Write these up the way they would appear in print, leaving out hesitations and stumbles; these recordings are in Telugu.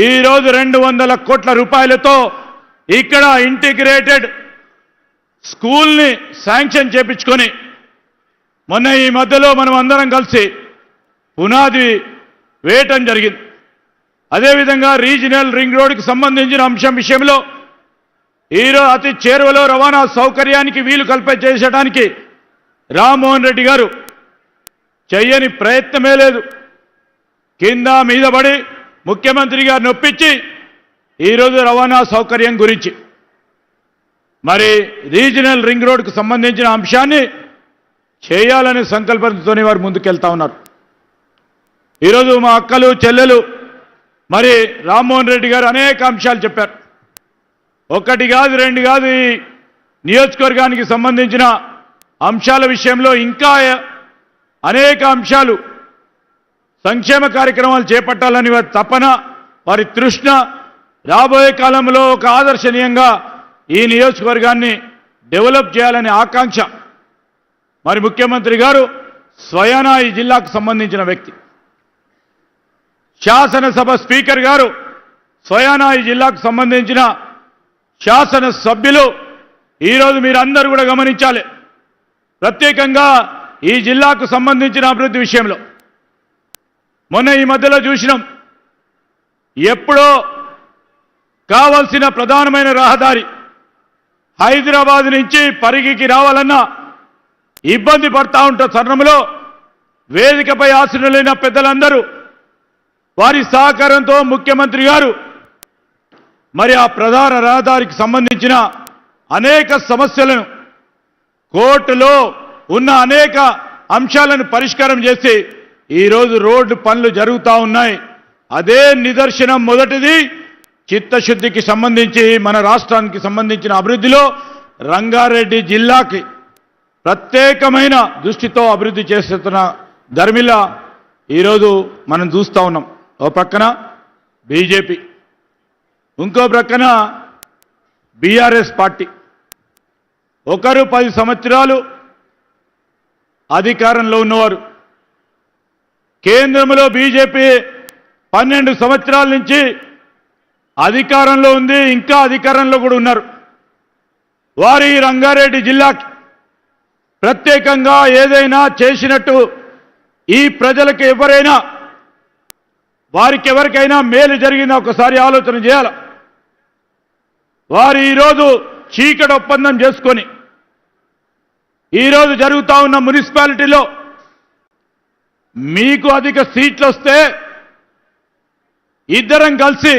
ఈరోజు 200 కోట్ల రూపాయలతో ఇక్కడ ఇంటిగ్రేటెడ్ స్కూల్ని శాంక్షన్ చేపించుకొని మొన్న ఈ మధ్యలో మనం అందరం కలిసి పునాది వేయటం జరిగింది. అదేవిధంగా రీజనల్ రింగ్ రోడ్డుకి సంబంధించిన అంశం విషయంలో ఈరోజు అతి చేరువలో రవాణా సౌకర్యానికి వీలు కల్పించేయడానికి రామ్మోహన్ రెడ్డి గారు చెయ్యని ప్రయత్నమే లేదు. కింద మీద పడి ముఖ్యమంత్రి గారిని ఒప్పించి ఈరోజు రవాణా సౌకర్యం గురించి మరి రీజనల్ రింగ్ రోడ్డుకు సంబంధించిన అంశాన్ని చేయాలనే సంకల్పంతోనే వారు ముందుకెళ్తా ఉన్నారు. ఈరోజు మా అక్కలు చెల్లెలు మరి రామ్మోహన్ రెడ్డి గారు అనేక అంశాలు చెప్పారు. ఒకటి కాదు రెండు కాదు, ఈ నియోజకవర్గానికి సంబంధించిన అంశాల విషయంలో ఇంకా అనేక అంశాలు సంక్షేమ కార్యక్రమాలు చేపట్టాలని వారి తపన, వారి తృష్ణ, రాబోయే కాలంలో ఒక ఆదర్శనీయంగా ఈ నియోజకవర్గాన్ని డెవలప్ చేయాలనే ఆకాంక్ష మరి ముఖ్యమంత్రి గారు స్వయానా ఈ జిల్లాకు సంబంధించిన వ్యక్తి. శాసనసభ స్పీకర్ గారు స్వయానా ఈ జిల్లాకు సంబంధించిన శాసన సభ్యులు. ఈరోజు మీరందరూ కూడా గమనించాలి, ప్రత్యేకంగా ఈ జిల్లాకు సంబంధించిన అభివృద్ధి విషయంలో మొన్న ఈ మధ్యలో చూసినాం. ఎప్పుడో కావాల్సిన ప్రధానమైన రహదారి హైదరాబాద్ నుంచి పరిగికి రావాలన్నా ఇబ్బంది పడతా ఉంటే తరుణంలో వేదికపై ఆసీనులైన పెద్దలందరూ వారి సహకారంతో ముఖ్యమంత్రి గారు మరి ఆ ప్రధాన రహదారికి సంబంధించిన అనేక సమస్యలను, కోర్టులో ఉన్న అనేక అంశాలను పరిష్కారం చేసి ఈరోజు రోడ్డు పనులు జరుగుతూ ఉన్నాయి. అదే నిదర్శనం. మొదటిది చిత్తశుద్ధికి సంబంధించి మన రాష్ట్రానికి సంబంధించిన అభివృద్ధిలో రంగారెడ్డి జిల్లాకి ప్రత్యేకమైన దృష్టితో అభివృద్ధి చేస్తున్న ధర్మిల ఈరోజు మనం చూస్తూ ఉన్నాం. ఓ ప్రక్కన బీజేపీ, ఇంకో ప్రక్కన బీఆర్ఎస్ పార్టీ. ఒకరు 10 సంవత్సరాలు అధికారంలో ఉన్నవారు, కేంద్రంలో బీజేపీ 12 సంవత్సరాల నుంచి అధికారంలో ఉంది, ఇంకా అధికారంలో కూడా ఉన్నారు. వారి రంగారెడ్డి జిల్లాకి ప్రత్యేకంగా ఏదైనా చేసినట్టు ఈ ప్రజలకు ఎవరైనా వారికి ఎవరికైనా మేలు జరిగిందా ఒకసారి ఆలోచన చేయాలి. వారు ఈరోజు చీకటి ఒప్పందం చేసుకొని ఈరోజు జరుగుతూ ఉన్న మున్సిపాలిటీలో మీకు అధిక సీట్లు వస్తే ఇద్దరం కలిసి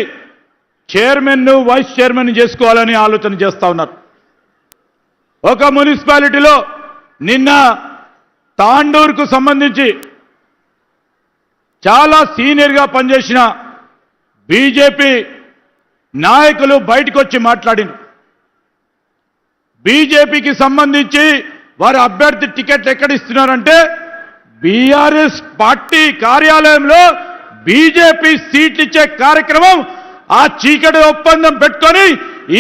చైర్మన్ వైస్ చైర్మన్ చేసుకోవాలని ఆలోచన చేస్తూ ఉన్నారు. ఒక మున్సిపాలిటీలో నిన్న తాండూరుకు సంబంధించి చాలా సీనియర్గా పనిచేసిన బీజేపీ నాయకులు బయటకు వచ్చి మాట్లాడినారు. బీజేపీకి సంబంధించి వారి అభ్యర్థి టికెట్ ఎక్కడ ఇస్తున్నారంటే బీఆర్ఎస్ పార్టీ కార్యాలయంలో బీజేపీ సీట్లు ఇచ్చే కార్యక్రమం ఆ చీకటి ఒప్పందం పెట్టుకొని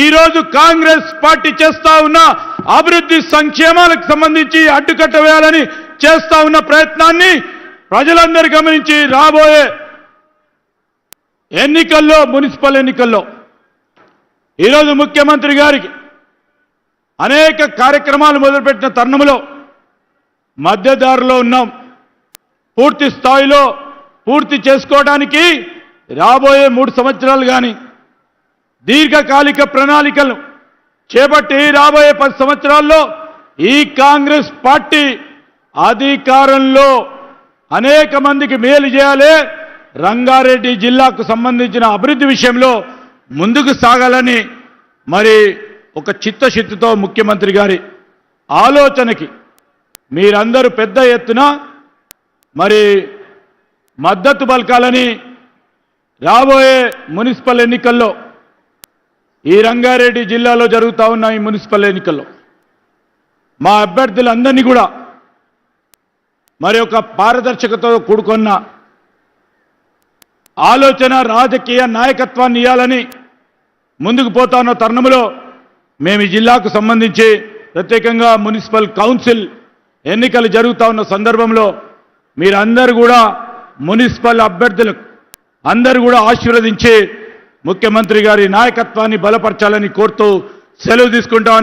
ఈరోజు కాంగ్రెస్ పార్టీ చేస్తా ఉన్న అభివృద్ధి సంక్షేమాలకు సంబంధించి అడ్డుకట్ట వేయాలని చేస్తా ఉన్న ప్రయత్నాన్ని ప్రజలందరూ గమనించి రాబోయే ఎన్నికల్లో, మున్సిపల్ ఎన్నికల్లో ఈరోజు ముఖ్యమంత్రి గారికి అనేక కార్యక్రమాలు మొదలుపెట్టిన తరుణంలో మధ్యదారిలో ఉన్నాం. పూర్తి స్థాయిలో పూర్తి చేసుకోవడానికి రాబోయే 3 సంవత్సరాలు కానీ దీర్ఘకాలిక ప్రణాళికలు చేపట్టి రాబోయే 10 సంవత్సరాల్లో ఈ కాంగ్రెస్ పార్టీ అధికారంలో అనేక మందికి మేలు చేయాలి, రంగారెడ్డి జిల్లాకు సంబంధించిన అభివృద్ధి విషయంలో ముందుకు సాగాలని మరి ఒక చిత్తశుద్ధితో ముఖ్యమంత్రి గారి ఆలోచనకి మీరందరూ పెద్ద ఎత్తున మరి మద్దతు పలకాలని రాబోయే మున్సిపల్ ఎన్నికల్లో ఈ రంగారెడ్డి జిల్లాలో జరుగుతూ ఉన్న ఈ మున్సిపల్ ఎన్నికల్లో మా అభ్యర్థులందరినీ కూడా మరి ఒక పారదర్శకతో కూడుకున్న ఆలోచన, రాజకీయ నాయకత్వాన్ని ఇవ్వాలని ముందుకు పోతా ఉన్న తరుణంలో మేము ఈ జిల్లాకు సంబంధించి ప్రత్యేకంగా మున్సిపల్ కౌన్సిల్ ఎన్నికలు జరుగుతూ ఉన్న సందర్భంలో మీరందరూ కూడా మున్సిపల్ అభ్యర్థులకు అందరూ కూడా ఆశీర్వదించి ముఖ్యమంత్రి గారి నాయకత్వాన్ని బలపరచాలని కోరుతూ సెలవు తీసుకుంటాం.